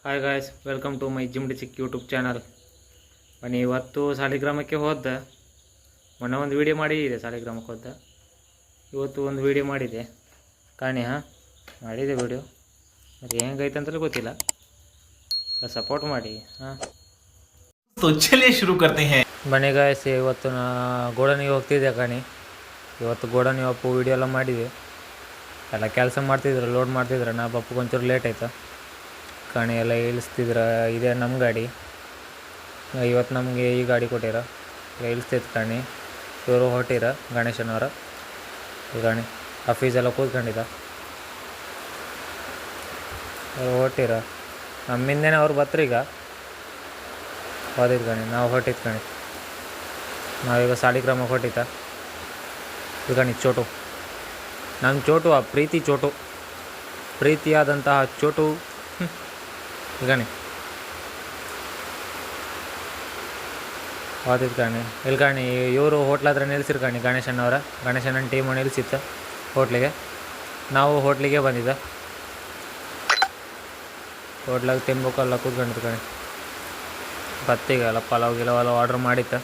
Hi guys, welcome to my gym ಡಿಚಿಕ್ YouTube channel. ಬನ್ನಿ, ಇವತ್ತು ಸಾಲಿಗ್ರಾಮಕ್ಕೆ ಹೋದ. ಮೊನ್ನೆ ಒಂದು ವೀಡಿಯೋ ಮಾಡಿದೆ ಸಾಲಿಗ್ರಾಮಕ್ಕೆ ಹೋದ. ಇವತ್ತು ಒಂದು ವೀಡಿಯೋ ಮಾಡಿದೆ ಕಾಣಿ. ಮಾಡಿದೆ ವೀಡಿಯೋ. ಅದು ಹೆಂಗೈತೆ ಅಂತಲೇ ಗೊತ್ತಿಲ್ಲ. ಸಪೋರ್ಟ್ ಮಾಡಿ. ಚಲಿಯೇ ಶುರು ಕರ್ತೆ ಹೈ. ಬನ್ನಿ ಗಾಯ್ಸ್, ಇವತ್ತು ನಾ ಗೋಡನಿಗೆ ಹೋಗ್ತಿದ್ದೆ ಕಾಣಿ. ಇವತ್ತು ಗೋಡನಿ ಅಪ್ಪು ವೀಡಿಯೋ ಎಲ್ಲ ಮಾಡಿದೆ. ಎಲ್ಲ ಕೆಲಸ ಮಾಡ್ತಿದ್ರು, ಲೋಡ್ ಮಾಡ್ತಿದ್ರು. ನಾ ಪಪ್ಪು ಒಂಚೂರು ಲೇಟ್ ಆಯಿತು ಕಾಣಿ. ಎಲ್ಲ ಇಳಿಸ್ತಿದ್ರು. ಇದೇ ನಮ್ಮ ಗಾಡಿ. ಇವತ್ತು ನಮಗೆ ಈ ಗಾಡಿ ಕೊಟ್ಟಿರ ಇಳಿಸ್ತಿತ್ತು ಕಾಣಿ. ಇವರು ಹೊಟ್ಟಿರ ಗಣೇಶನವರ ಈ ಗಾಣಿ ಆಫೀಸೆಲ್ಲ ಕೂತ್ಕೊಂಡಿದ್ದ. ಇವರು ಹೊಟ್ಟಿರ ನಮ್ಮಿಂದೇನೆ ಅವ್ರು ಬತ್ರೀಗ ಹೋದಿದ್ದು ಕಣಿ. ನಾವು ಹೊಟ್ಟಿದ್ದು ಕಣಿ. ನಾವೀಗ ಸಾಲಿಗ್ರಾಮಕ್ಕೆ ಹೊಟ್ಟಿದ್ದ ಈ ಕಣಿ. ಚೋಟು ನಮ್ಮ ಚೋಟು, ಆ ಪ್ರೀತಿ ಚೋಟು, ಪ್ರೀತಿಯಾದಂತಹ ಚೋಟು ಗಣಿ ಹೋದಿದ್ದು ಕಾಣಿ. ಇಲ್ಲಿ ಕಾಣಿ, ಇವರು ಹೋಟ್ಲ ಹತ್ರ ನಿಲ್ಸಿರು ಕಾಣಿ. ಗಣೇಶನ ಟೀಮು ನಿಲ್ಸಿತ್ತು ಹೋಟ್ಲಿಗೆ. ನಾವು ಹೋಟ್ಲಿಗೆ ಬಂದಿದ್ದ. ಹೋಟ್ಲಾಗ ತಿನ್ಬೇಕಲ್ಲ ಕೂತ್ಕೊಂಡಿದ್ದು ಕಾಣಿ. ಬತ್ತಿಗೆಲ್ಲ ಪಲಾವ್ ಗಿಲವೆಲ್ಲ ಆರ್ಡ್ರ್ ಮಾಡಿತ್ತು.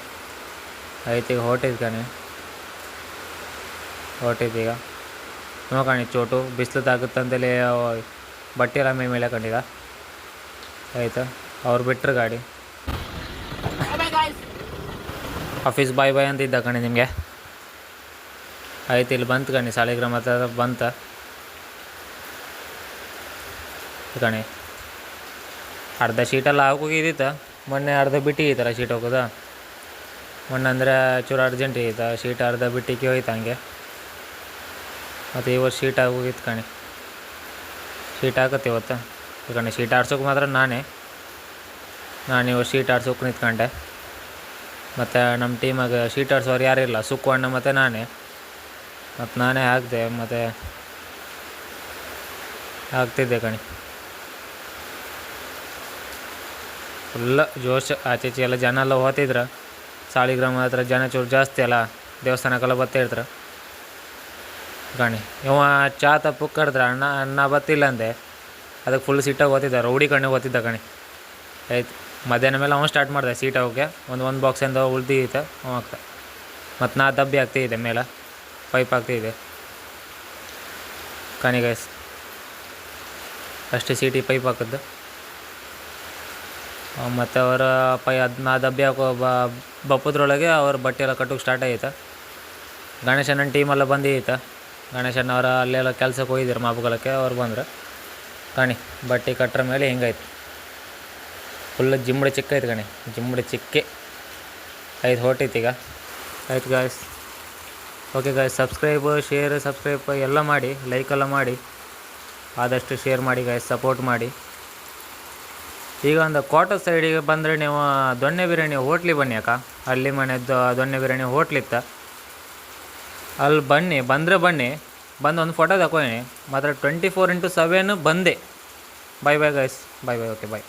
ಐತಿಗೆ ಹೊಟ್ಟಿದ್ದು ಕಾಣಿ. ಹೊಟ್ಟಿದ್ದೀಗ ನೋಕಾಣಿ. ಚೋಟು ಬಿಸಿಲು ತಾಗುತ್ತಂತಲೇ ಬಟ್ಟೆ ಎಲ್ಲ ಮೇಲೆ ಕಂಡಿದ್ದ. ಆಯಿತಾ, ಅವ್ರು ಬಿಟ್ಟರು ಗಾಡಿ. ಆಫೀಸ್ ಬಾಯ್ ಬಾಯ್ ಅಂತ ಇದ್ದ ಕಣಿ ನಿಮಗೆ. ಆಯ್ತು, ಇಲ್ಲಿ ಬಂತು ಕಣಿ. ಸಾಲಿಗ್ರಾಮ ಹತ್ರ ಬಂತ ಕಣಿ. ಅರ್ಧ ಶೀಟೆಲ್ಲ ಹಾಕೋಗಿದ್ದಿತ್ತು. ಮೊನ್ನೆ ಅರ್ಧ ಬಿಟ್ಟಿಗಿತ್ತಲ್ಲ ಶೀಟ್ ಹೋಗೋದು. ಮೊನ್ನೆ ಅಂದರೆ ಚೂರು ಅರ್ಜೆಂಟ್ ಇತ್ತು. ಶೀಟ್ ಅರ್ಧ ಬಿಟ್ಟಿಗೆ ಹೋಯ್ತು ಹಂಗೆ. ಮತ್ತು ಇವತ್ತು ಶೀಟ್ ಆಗೋಗಿತ್ತು ಕಣಿ. ಶೀಟ್ ಹಾಕತ್ತೆ ಇವತ್ತು ಕಣಿ. ಶೀಟ್ ಆಡ್ಸೋಕೆ ಮಾತ್ರ ನಾನು ಇವತ್ತು ಶೀಟ್ ಆಡ್ಸೋಕೆ ನಿಂತ್ಕೊಂಡೆ. ಮತ್ತು ನಮ್ಮ ಟೀಮಾಗ ಶೀಟ್ ಆಡ್ಸೋರು ಯಾರಿಲ್ಲ. ಸುಕ್ಕು ಅಣ್ಣ ಮತ್ತು ನಾನೇ ಹಾಕಿದೆ. ಮತ್ತು ಹಾಕ್ತಿದ್ದೆ ಕಣಿ. ಫುಲ್ಲ ಜೋಶ್. ಆಚೆ ಎಲ್ಲ ಜನ ಎಲ್ಲ ಹೋಗ್ತಿದ್ರು. ಸಾಲಿಗ್ರಾಮ ಹತ್ರ ಜನ ಚೂರು ಜಾಸ್ತಿ ಅಲ್ಲ, ದೇವಸ್ಥಾನಕ್ಕೆಲ್ಲ ಬರ್ತಾ ಇರ್ತಾರೆ ಕಣಿ. ಇವ ಚಾ ತಪ್ಪು ಕರೆದ್ರೆ ಅಣ್ಣ ಬತ್ತಿಲ್ಲ ಅಂದೆ. ಅದಕ್ಕೆ ಫುಲ್ ಸೀಟಾಗಿ ಓದ್ತಿದ್ದ. ರೌಡಿ ಕಣ್ಣೆ ಓದ್ತಿದ್ದ ಕಣಿ. ಆಯ್ತು, ಮಧ್ಯಾಹ್ನ ಮೇಲೆ ಅವನು ಸ್ಟಾರ್ಟ್ ಮಾಡಿದೆ ಸೀಟ್ ಹೋಗೋಕ್ಕೆ. ಒಂದು ಬಾಕ್ಸಿಂದ ಉಳ್ದಿತ್ತು ಅವ ಆಗ್ತಾ. ಮತ್ತು ನಾ ದಬ್ಬಿ ಆಗ್ತಿದ್ದೆ ಮೇಲೆ, ಪೈಪ್ ಆಗ್ತಿದ್ದೆ ಕಣಿ ಗೈಸ್. ಅಷ್ಟೇ ಸೀಟಿಗೆ ಪೈಪ್ ಹಾಕಿದ್ದು. ಮತ್ತು ಅವರ ನಾ ದಬ್ಬಿ ಹಾಕೋ ಬಪ್ಪದ್ರೊಳಗೆ ಅವ್ರ ಬಟ್ಟೆ ಎಲ್ಲ ಕಟ್ಟೋಕೆ ಸ್ಟಾರ್ಟ್ ಆಗೈತೆ. ಗಣೇಶನ ಟೀಮೆಲ್ಲ ಬಂದಿತ್ತು. ಗಣೇಶನವರ ಅಲ್ಲೆಲ್ಲ ಕೆಲಸಕ್ಕೆ ಹೋಗಿದ್ರು ಮಾಪುಗಳಕ್ಕೆ. ಅವ್ರು ಬಂದರು ಕಣಿ. ಬಟ್ಟೆ ಕಟ್ಟರ ಮೇಲೆ ಹಿಂಗಾಯ್ತು. ಫುಲ್ ಜಿಮ್ಮಡಿ ಚಿಕ್ಕ ಐತೆ ಕಣಿ. ಜಿಮ್ಮಡಿ ಚಿಕ್ಕೆ ಐದು ಹೊಟ್ಟಿತ್ತು. ಆಯ್ತು ಗಾಯ್ಸ್. ಓಕೆ ಗಾಯ್ಸ್, ಸಬ್ಸ್ಕ್ರೈಬ್ ಎಲ್ಲ ಮಾಡಿ, ಲೈಕೆಲ್ಲ ಮಾಡಿ. ಆದಷ್ಟು ಶೇರ್ ಮಾಡಿ ಗಾಯ್ಸ್, ಸಪೋರ್ಟ್ ಮಾಡಿ. ಈಗ ಒಂದು ಕ್ವಾರ್ಟರ್ ಸೈಡಿಗೆ ಬಂದರೆ ನೀವು ದೊಣ್ಣೆ ಬಿರಿಯಾನಿ ಹೋಟ್ಲಿಗೆ ಬನ್ನಿ ಅಕ್ಕ. ಅಲ್ಲಿ ಮನೆಯದ್ದು ದೊಣ್ಣೆ ಬಿರಿಯಾನಿ ಹೋಟ್ಲಿತ್ತು. ಅಲ್ಲಿ ಬನ್ನಿ, ಬಂದು ಒಂದು ಫೋಟೋ ತಗೊಳ್ಳಿ. ಮಾತ್ರ 24/7 ಬಂದೆ. Bye guys. ಬಾಯ್. ಓಕೆ ಬಾಯ್.